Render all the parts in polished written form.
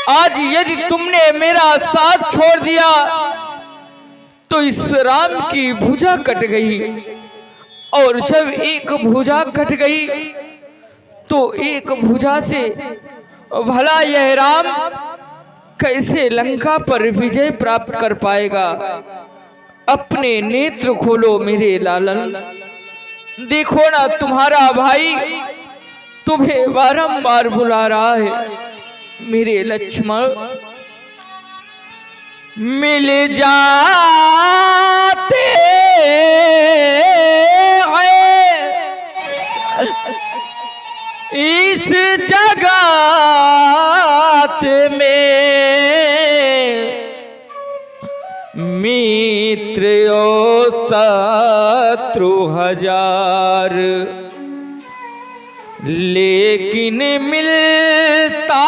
आज यदि तुमने मेरा साथ छोड़ दिया तो इस राम की भुजा कट गई, और जब एक भुजा कट गई तो एक भुजा से भला यह राम कैसे लंका पर विजय प्राप्त कर पाएगा। अपने नेत्र खोलो मेरे लालन, देखो ना तुम्हारा भाई तुम्हें बारंबार बुला रहा है। मेरे लक्ष्मण मिल जाते हैं इस जगत में मित्र और शत्रु हजार, लेकिन मिलता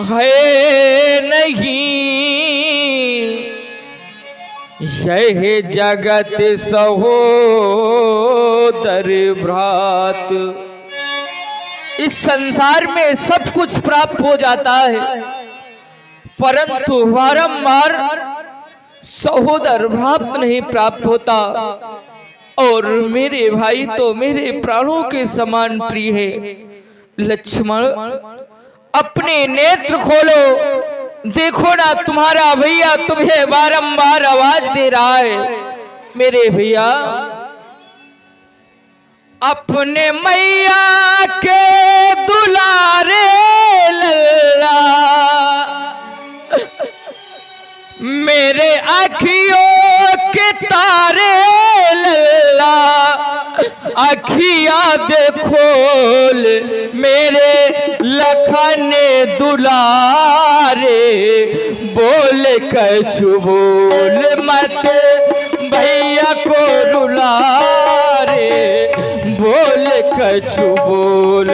है नहीं यह जगत सहोदर भ्रात। इस संसार में सब कुछ प्राप्त हो जाता है, परंतु बारंबार सहोदर भ्रात नहीं प्राप्त होता। और मेरे भाई तो मेरे प्राणों के समान प्रिय है। लक्ष्मण अपने नेत्र खोलो, देखो ना तुम्हारा भैया तुम्हें बारंबार आवाज दे रहा है। मेरे भैया अपने मैया के दुलारे लल्ला, मेरे आँखियों के तारे लल्ला, अखियाँ देखोल मेरे लखन दुलारे, बोल कछु बोल मत भैया को रुला रे, बोल कछु बोल।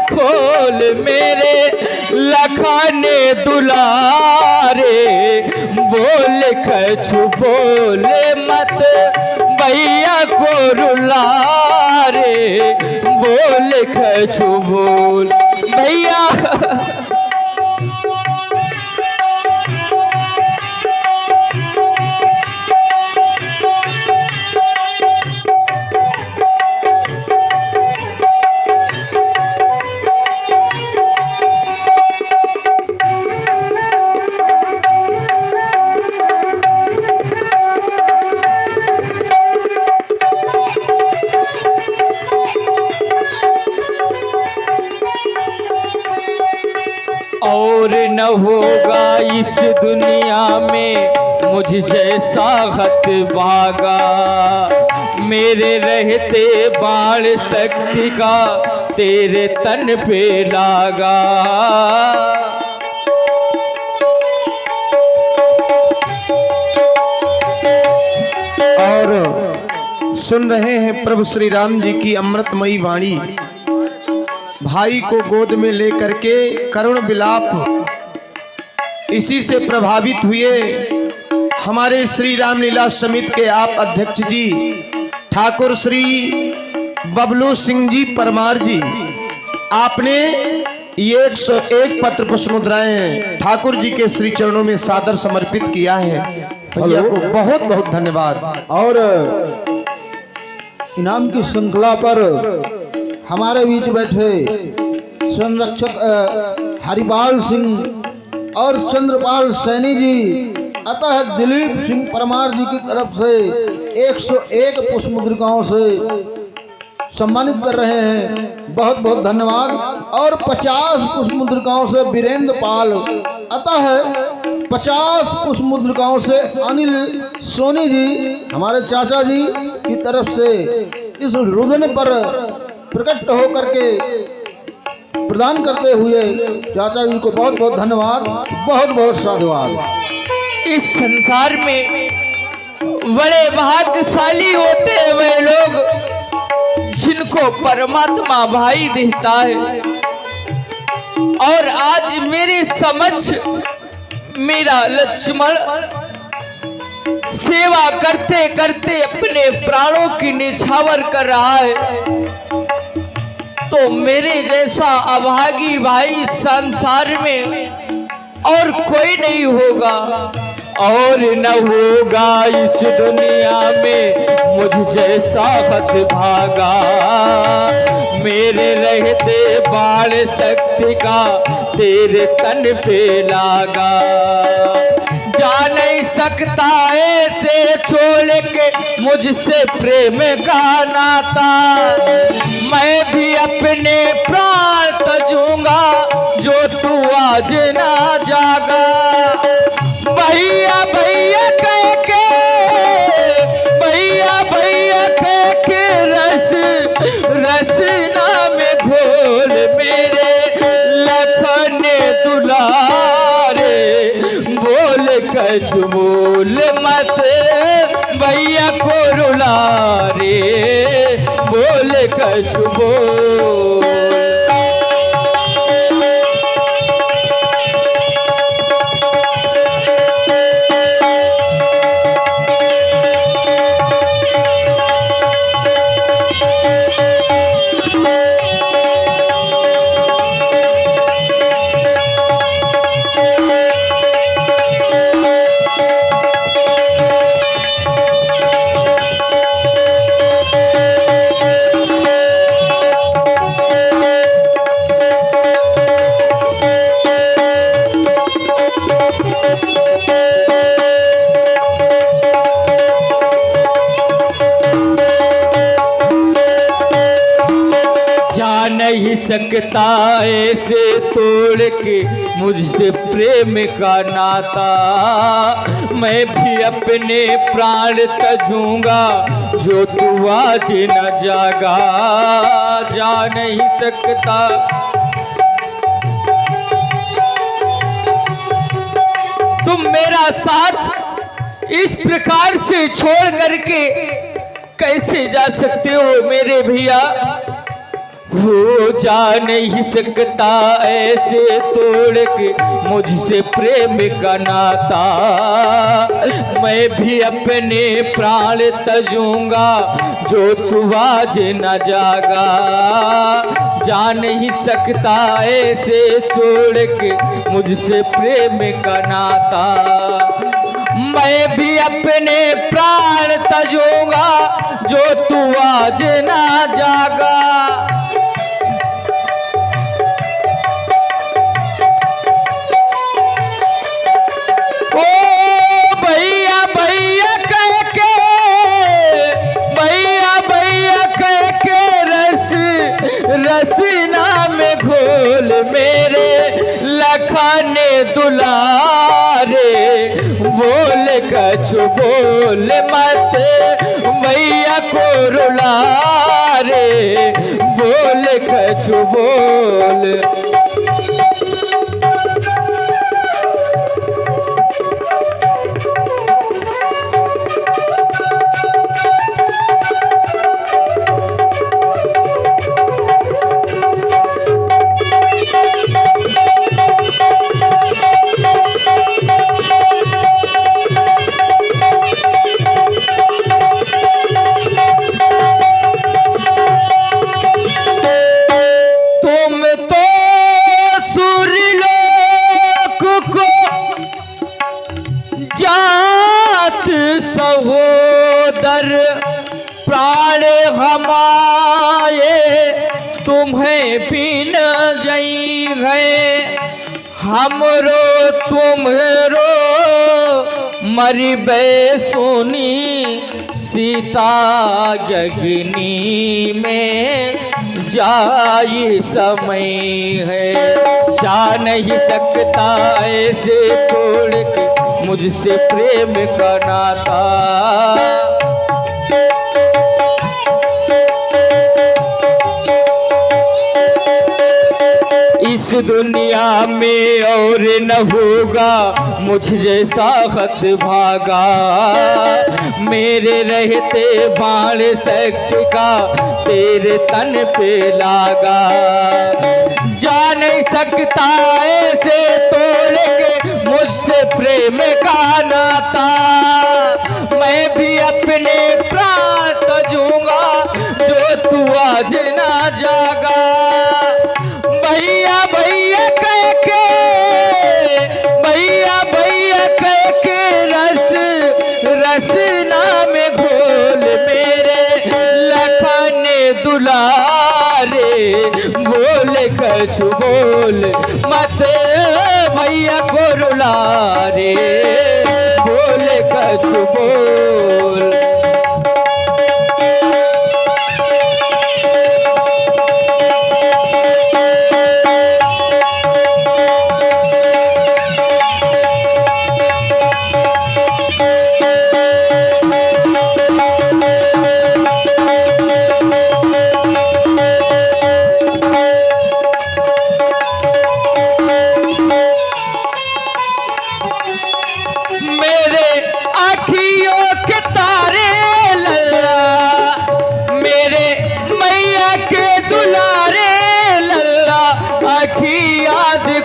खोल मेरे लखाने दुलारे, बोल कछु बोल मत भैया को रुला रे, बोल कछु बोल भैया। और न होगा इस दुनिया में मुझ जैसा हतभागा, मेरे रहते बाण शक्ति का तेरे तन पे लागा। और सुन रहे हैं प्रभु श्री राम जी की अमृतमयी वाणी। भाई को गोद में लेकर के करुण विलाप, इसी से प्रभावित हुए हमारे श्री रामलीला समिति के आप अध्यक्ष जी ठाकुर श्री बबलू सिंह जी परमार जी। आपने 101 पत्र पुष्प मुद्राएं ठाकुर जी के श्री चरणों में सादर समर्पित किया है। भैया को बहुत बहुत धन्यवाद। और इनाम की श्रृंखला पर हमारे बीच बैठे संरक्षक हरिपाल सिंह और चंद्रपाल सैनी जी अतः दिलीप सिंह परमार जी की तरफ से 101 पुष्प मुद्रिकाओं से सम्मानित कर रहे हैं। बहुत बहुत धन्यवाद। और 50 पुष्प मुद्रिकाओं से वीरेंद्र पाल, अतः 50 पुष्प मुद्रिकाओं से अनिल सोनी जी हमारे चाचा जी की तरफ से इस रुदन पर प्रकट होकर के प्रदान करते हुए चाचा जी को बहुत बहुत धन्यवाद, बहुत बहुत साधुवाद। इस संसार में बड़े भाग्यशाली होते हैं वे लोग जिनको परमात्मा भाई देता है। और आज मेरे समक्ष मेरा लक्ष्मण सेवा करते करते अपने प्राणों की निछावर कर रहा है, तो मेरे जैसा अभागी भाई संसार में और कोई नहीं होगा, और न होगा इस दुनिया में मुझ जैसा हतभागा। मेरे रहते बाण शक्ति का तेरे तन पे लागा। जा नहीं सकता ऐसे छोड़ के मुझसे प्रेम का नाता। मैं भी अपने प्राण तजूंगा जो तू आज ना जागा। भैया भैया कह के, भैया भैया कह के रस रसना में घोल मेरे लखन दुलारे। बोल कछ बोल मत भैया को रुला रे, बोल कछ बोल। नहीं सकता ऐसे तोड़ के मुझसे प्रेम का नाता। मैं भी अपने प्राण तजूंगा जो तू आज न जागा। जा नहीं सकता तुम मेरा साथ इस प्रकार से छोड़ करके कैसे जा सकते हो मेरे भैया। हो जा नहीं सकता ऐसे तोड़ के मुझसे प्रेम का नाता। मैं भी अपने प्राण तजूंगा जो तू आज न जागा। जा नहीं सकता ऐसे छोड़ के मुझसे प्रेम का नाता। मैं भी अपने प्राण तजूंगा जो तू आज न जागा। रसना में घोल मेरे लखाने दुलारे। बोल कछ बोल मत भैया को रुला रे, बोल कछ बोल। सहोदर प्राण हमारे तुम्हें बिन जई है। हमरो तुम्हरो मरी बे सोनी सीता अग्नि में जाई समय है। जा नहीं सकता ऐसे तोड़ के मुझसे प्रेम का नाता। इस दुनिया में और न होगा मुझ जैसा खत भागा। मेरे रहते बाण शक्ति का तेरे तन पे लागा। जा नहीं सकता ऐसे तोड़ के मुझसे प्रेम का नाता। मैं भी अपने प्राण तजूंगा जो तू आज ना जागा। भैया भैया कह के, भैया भैया कह के रस रसना में घोल मेरे लखन दुलारे। बोल कछु बोल मत भैया को रुला रे। बोल कछु बोल।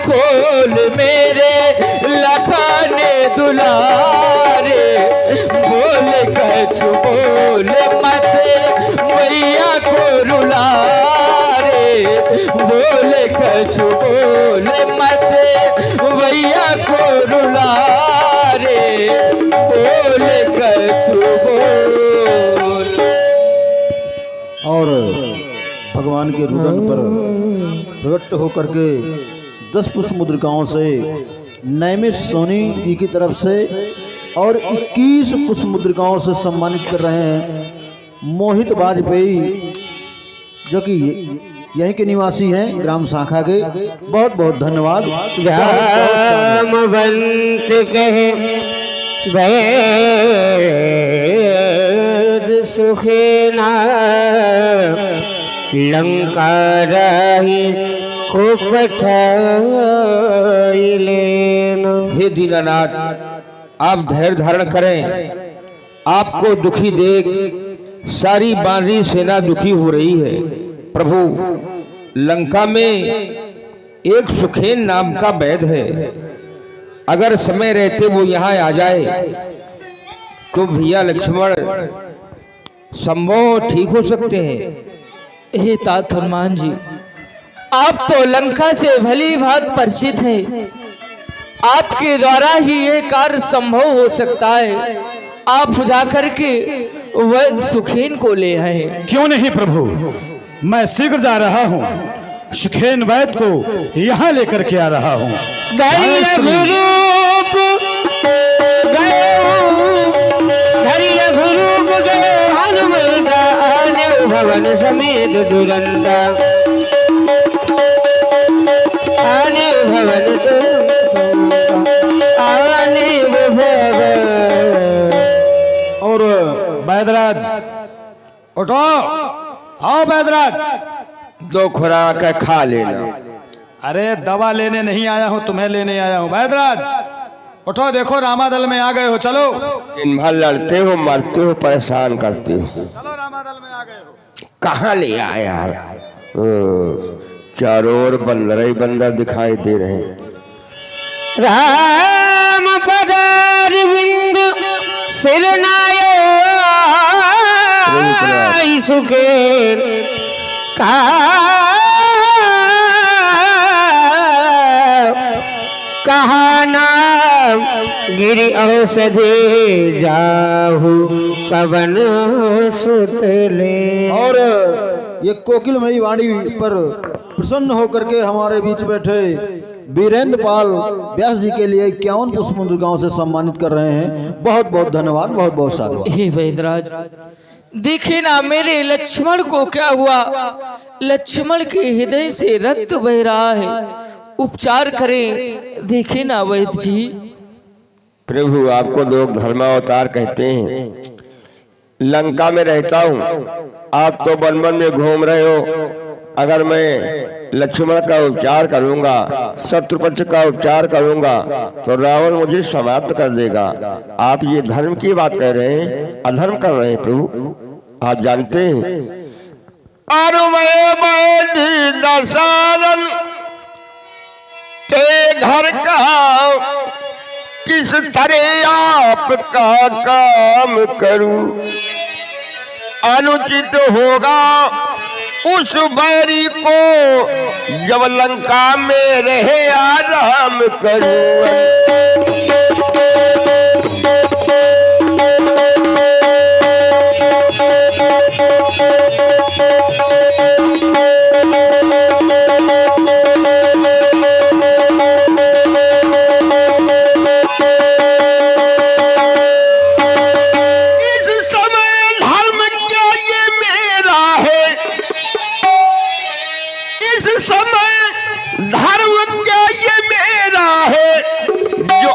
खोल मेरे लखन दुलारे। बोल कछु बोल मत मैया को रुला रे। बोल कछु बोल मत मैया को रुला रे। बोल कछु बोल। और भगवान के रुदन पर प्रकट होकर के 10 पुष्प मुद्रिकाओं से नैमिष सोनी जी की तरफ से और 21 पुष्प मुद्रिकाओं से सम्मानित कर रहे हैं मोहित वाजपेयी, जो कि यहीं के निवासी हैं, ग्राम शाखा के। बहुत बहुत धन्यवाद। जामवंत कहे वैर सुखेना लंका रही को लेना। हे दीनानाथ, आप धैर्य धारण करें। आपको दुखी देख सारी बानरी सेना दुखी हो रही है। प्रभु, लंका में एक सुखेन नाम का वैद्य है। अगर समय रहते वो यहाँ आ जाए तो भैया लक्ष्मण संभव ठीक हो सकते हैं। हे तात हनुमान जी, आप तो लंका से भली भांति परिचित हैं। आपके द्वारा ही यह कार्य संभव हो सकता है। आप जाकर के वह सुखेन को ले आए। क्यों नहीं प्रभु, मैं शीघ्र जा रहा हूँ। सुखेन वैद्य को यहाँ लेकर के आ रहा हूँ। भवन समेत दुरंता आने भवन आने और वैद्यराज उठो, आओ वैद्यराज। 2 खुराक खा लेना। अरे दवा लेने नहीं आया हूँ, तुम्हें लेने आया हूँ। वैद्यराज उठो, देखो रामादल में आ गए हो। चलो, दिन भर लड़ते हो, मरते हो, परेशान करते हो। चलो रामादल में आ गए हो। कहाँ ले आए यार? चारों ओर बंदर ही बंदर दिखाई दे रहे हैं। राम पदारविंद सिरनाय सुखेन कहा नाम गिरि औषधि जाहु पवन सुतले। और ये कोकिलमयी वाणी पर प्रसन्न होकर के हमारे बीच बैठे वीरेंद्र पाल व्यास जी के लिए 51 पुष्प मुद्रिकाओं से सम्मानित कर रहे हैं। बहुत बहुत धन्यवाद, बहुत बहुत साधुवाद। हे वैदराज, देखे ना मेरे लक्ष्मण को क्या हुआ। लक्ष्मण के हृदय से रक्त बह रहा है, उपचार करें। देखे ना वैद्य जी। प्रभु, आपको लोग धर्मावतार कहते हैं। लंका में रहता हूँ, आप तो वन वन में घूम रहे हो। अगर मैं लक्ष्मण का उपचार करूंगा, शत्रुपक्ष का उपचार करूंगा, तो रावण मुझे समाप्त कर देगा। आप ये धर्म की बात कह रहे हैं, अधर्म कर रहे हैं प्रभु। आप जानते हैं दशरथ के घर का किस तरह आपका काम करूं, अनुचित होगा उस बैरी को जब लंका में रहे आराम करूं।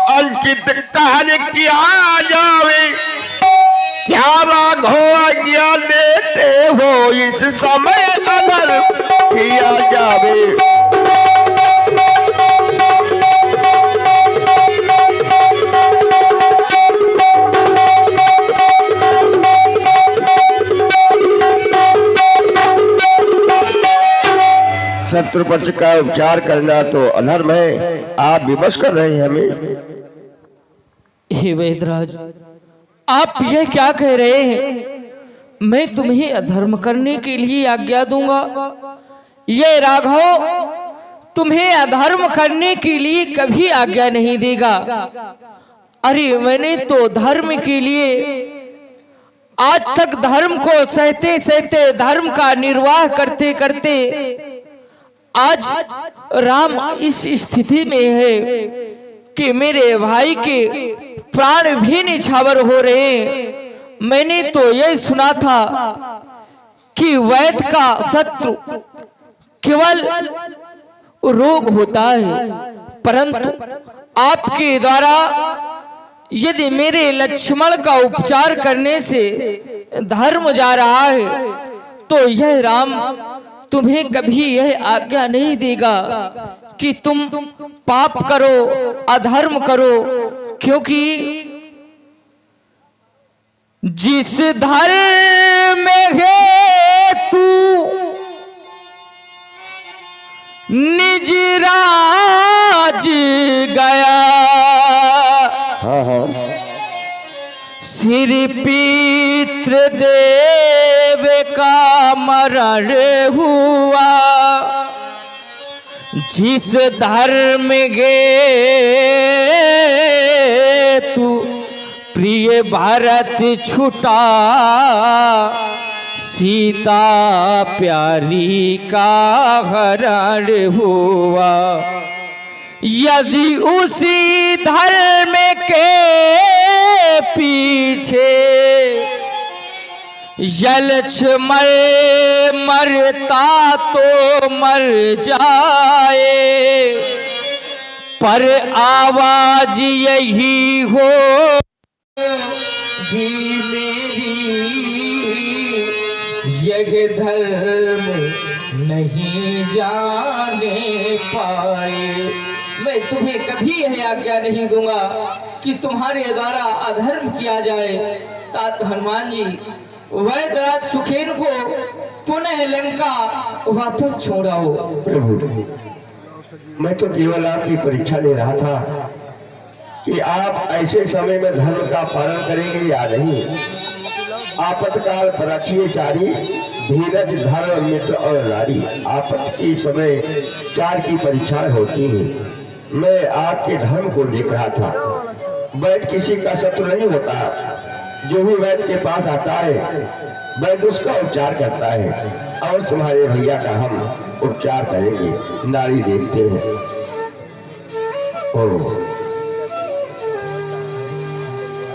अनुचित कार्य किया जावे, क्या राघो आज्ञा देते हो इस समय अगर किया जावे। शत्रुपक्ष का उपचार करना तो अधर्म है, आप विवश कर रहे हैं हमें। हे वैदराज, आप यह क्या कह रहे हैं। मैं तुम्हें अधर्म करने के लिए आज्ञा दूंगा। यह राघव तुम्हें अधर्म करने के लिए कभी आज्ञा नहीं देगा। अरे मैंने तो धर्म के लिए आज तक धर्म को सहते सहते, धर्म का निर्वाह करते करते आज राम इस स्थिति में है कि मेरे भाई के प्राण भी निछावर हो रहे हैं। मैंने तो यह सुना था कि वैद्य का शत्रु केवल रोग होता है, परंतु आपके द्वारा यदि मेरे लक्ष्मण का उपचार करने से धर्म जा रहा है, तो यह राम तुम्हें कभी यह आज्ञा नहीं देगा कि तुम पाप करो, अधर्म करो, क्योंकि जिस धर्म में है तू निज राज गया, सिर पितृ देव का मरण हुआ, जिस धर्म गे तू प्रिय भारत छुटा, सीता प्यारी का हरण हुआ। यदि उसी धर्म के पीछे लक्ष्मण मरता तो मर जाए, पर आवाज यही हो भी मेरी, यह धर्म नहीं जाने पाए। मैं तुम्हें कभी यह आज्ञा नहीं दूंगा कि तुम्हारे द्वारा अधर्म किया जाए। तात हनुमान जी वैदराज सुखेन को पुनः लंका वापस छोड़ाओ। प्रभु, मैं तो केवल आपकी परीक्षा ले रहा था कि आप ऐसे समय में धर्म का पालन करेंगे या नहीं। आपत्काल परखिए चारी, धीरज धर्म मित्र और नारी। आपत्ति के समय चार की परीक्षाएं होती हैं। मैं आपके धर्म को देख रहा था। वैद्य किसी का शत्रु नहीं होता। जो भी वैद्य के पास आता है वैद्य उसका उपचार करता है। और तुम्हारे भैया का हम उपचार करेंगे। नारी देखते हैं।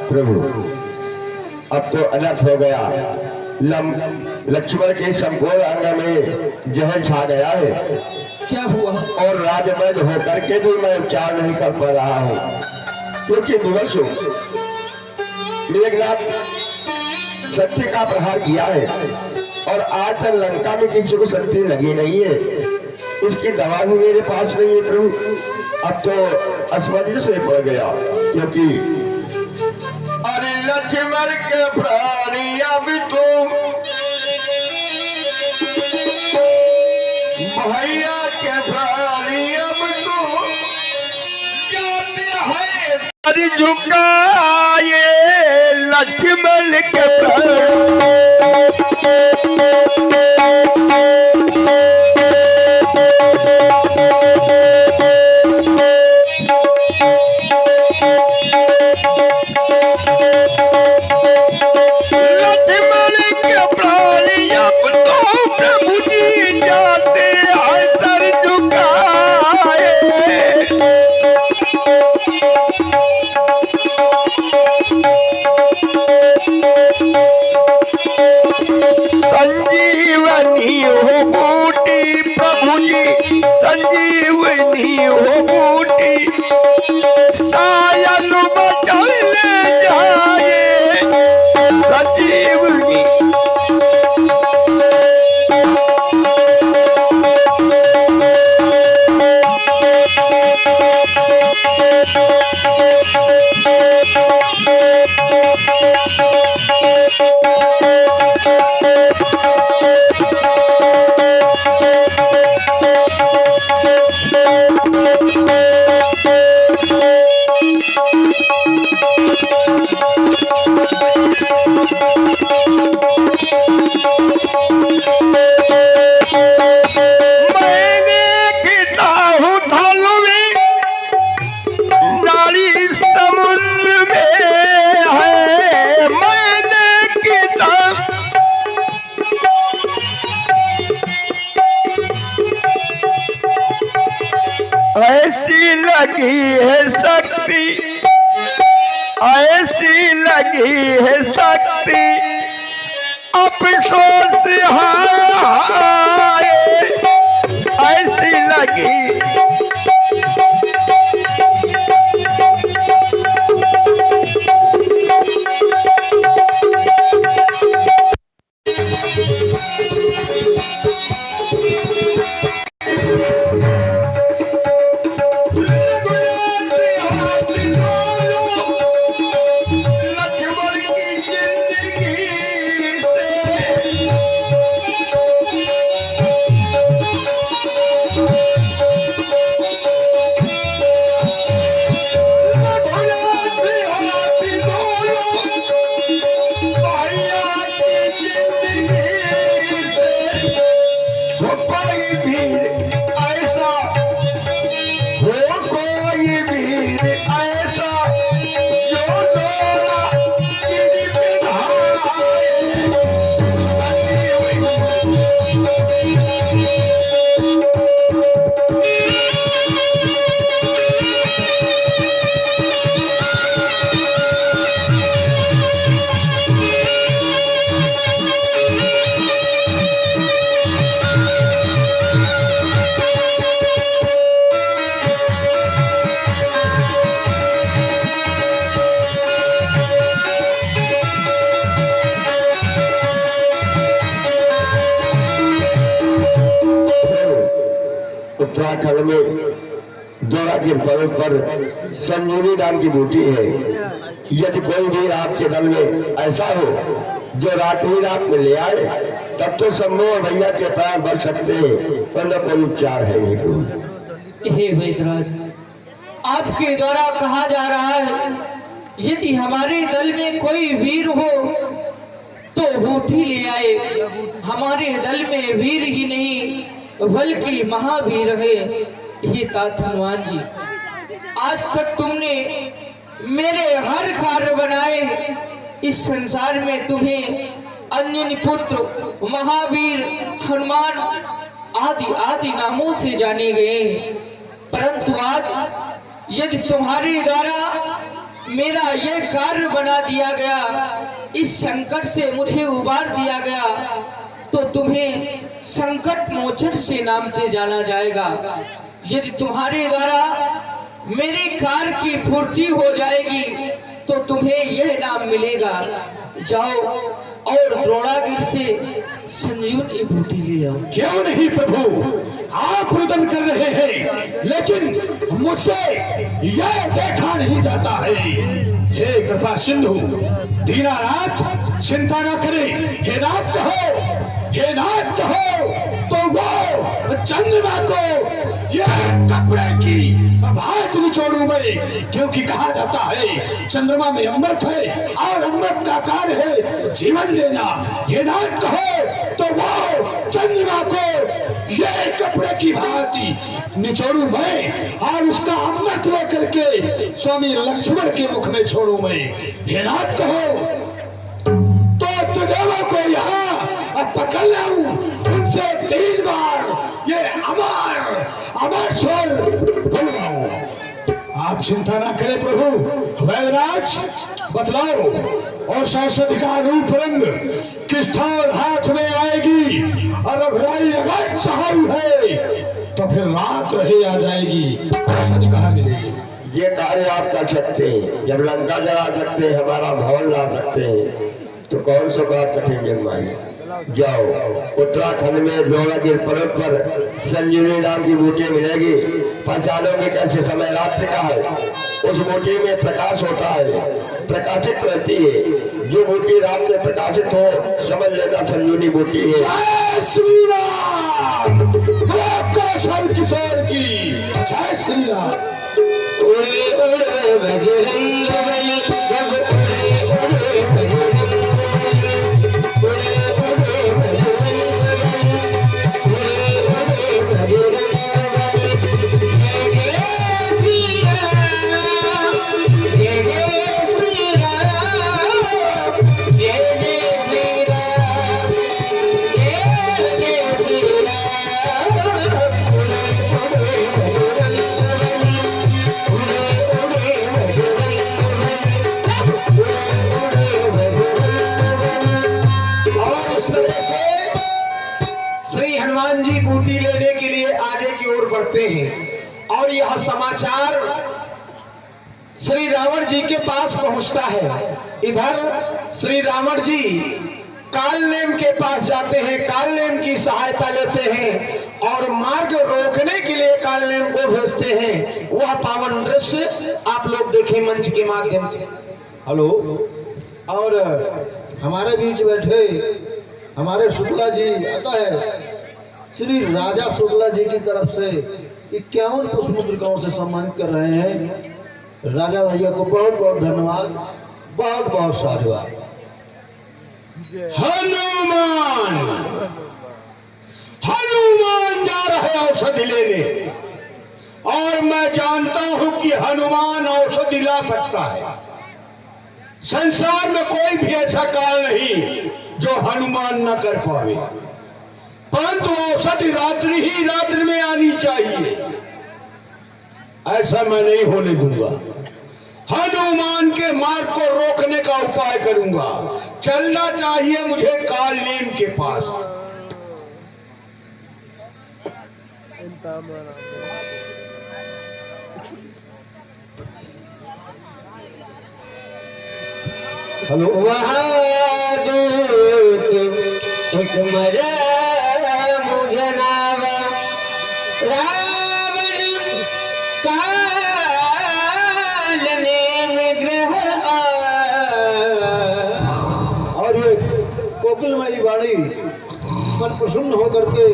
प्रभु अब तो अनर्थ हो गया। लक्ष्मण के संपूर्ण अंग में जहर छा गया है। क्या हुआ? और राजमय होकर के भी मैं उपचार नहीं कर पा रहा हूँ, क्योंकि दिवस मेघनाथ सत्य का प्रहार किया है और आज तक लंका में किसी को शक्ति लगी नहीं है। इसकी दवा भी मेरे पास नहीं है प्रभु। अब तो असमंजस से पड़ गया, क्योंकि अरे लक्ष्मण के प्राणी अब तो भैया के प्राणी अब तो जाते हैं सर झुकाए लक्ष्मण के प्राणी। संजीवनी हो बूटी प्रभु जी, संजीवनी हो बूटी, सायन बचल जाए संजीवनी। ऐसी लगी है शक्ति, ऐसी लगी है शक्ति, अफसोस हाय ऐसी लगी। उत्तराखंड में दोरा के पर्वत पर संजीवनी नाम की बूटी है। यदि कोई भी आपके दल में ऐसा हो जो रात ही रात में ले आए, तब तो संभव भैया के प्राण बच सकते हैं, वरना कोई उपचार है नहीं। हे वैद्यराज, आपके द्वारा कहा जा रहा है यदि हमारे दल में कोई वीर हो तो बूटी ले आए। हमारे दल में वीर ही नहीं बल्कि महावीर है। ये तात हनुमान जी, आज तक तुमने मेरे हर कार्य बनाए। इस संसार में तुम्हें अंजनी पुत्र, महावीर, हनुमान आदि आदि नामों से जाने गए, परंतु आज यदि तुम्हारे द्वारा मेरा ये कार्य बना दिया गया, इस संकट से मुझे उबार दिया गया, तो तुम्हें संकट मोचन से नाम से जाना जाएगा। यदि तुम्हारे द्वारा मेरे कार्य की पूर्ति हो जाएगी तो तुम्हें यह नाम मिलेगा। जाओ और द्रोणागिरि से संजीवनी बूटी ले आओ। क्यों नहीं प्रभु, आप रुदन कर रहे हैं, लेकिन मुझसे यह देखा नहीं जाता है। हे कृपा सिंधु दीनानाथ, चिंता न करें। हे नाथ कहो, हे नाथ कहो, तो वो चंद्रमा को यह कपड़े की भात निचोड़ू मैं, क्योंकि कहा जाता है चंद्रमा में अमृत है और अमृत का कार्य है जीवन देना। ये नाथ कहो तो वो चंद्रमा को ये कपड़े की भांति निचोड़ू मैं और उसका अमृत लेकर के स्वामी लक्ष्मण के मुख में छोड़ू मैं। हे नाथ कहो तो तुदेवों को यहाँ पकड़ लाऊं, उनसे 3 बार ये अमर स्वर बोलवाऊं। आप चिंता ना करें प्रभु। वैदराज बतलाओ, और औषधि का रूप रंग किस ठार हाथ में आएगी, और रघुराई अगर सहाय है तो फिर रात रहे आ जाएगी। औषधि कहाँ मिलेगी? ये कार्य आप कर सकते हैं। जब लंका जला सकते हैं, हमारा भवन ला सकते हैं, तो कौन सा बात कठिन जन्माई। जाओ, उत्तराखंड में द्रोणागिरि पर्वत पर संजीवनी नाम की बूटी मिलेगी। पहचानोगे कैसे? समय रात्रि का है, उस बूटी में प्रकाश होता है, प्रकाशित रहती है। जो बूटी रात में प्रकाशित हो, समझ लेना संजीवनी बूटी है। जय श्री राम, कौशल किशोर की जय श्री राम। उड़े उड़े बजरंग बली, जब उड़े उड़े बजरंग बली, उड़े उड़े बजरंग बली, उड़े उड़े बजरंग बली। जय जय श्री राम, जय जय श्री राम, जय जय श्री राम, जय जय श्री राम। और इस तरह से श्री हनुमान जी बूटी लेने के लिए आगे की ओर बढ़ते हैं, और यह समाचार श्री रावण जी के पास पहुंचता है। इधर श्री रावण जी कालनेम के पास जाते हैं, कालनेम की सहायता लेते हैं और मार्ग रोकने के लिए कालनेम को भेजते हैं। वह पावन दृश्य आप लोग देखें मंच के माध्यम से। हेलो। और हमारे बीच बैठे हमारे शुक्ला जी, अतः है श्री राजा शुक्ला जी की तरफ से 51 पुष्पमुद्रिकाओं से सम्मानित कर रहे हैं। राजा भैया को बहुत बहुत धन्यवाद, बहुत बहुत साधुवाद। हनुमान, हनुमान जा रहे औषधि लेने, और मैं जानता हूं कि हनुमान औषधि ला सकता है। संसार में कोई भी ऐसा कार्य नहीं जो हनुमान न कर पावे, परंतु औषधि रात्रि ही रात्रि में आनी चाहिए। ऐसा मैं नहीं होने दूंगा। हनुमान के मार्ग को रोकने का उपाय करूंगा। चलना चाहिए मुझे कालनेम के पास। हेलो। वहाँ दूत एक मरम जनावा, रावण काल नेम ग्रह और ये कोकिलमयी वाणी पर प्रसन्न होकर के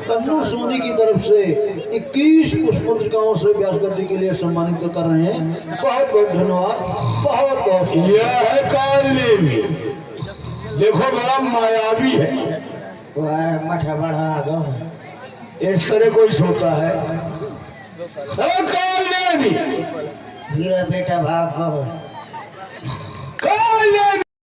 तन्नू सोनी की तरफ से 21 पुष्पमुद्रिकाओं से व्यासगद्दी के लिए सम्मानित कर रहे हैं। बहुत बहुत धन्यवाद, बहुत बहुत। यह है कालनेम, देखो बड़ा मायावी है। मठा बढ़ा इस तरह कोई सोता है। कालनेम मेरा बेटा भाग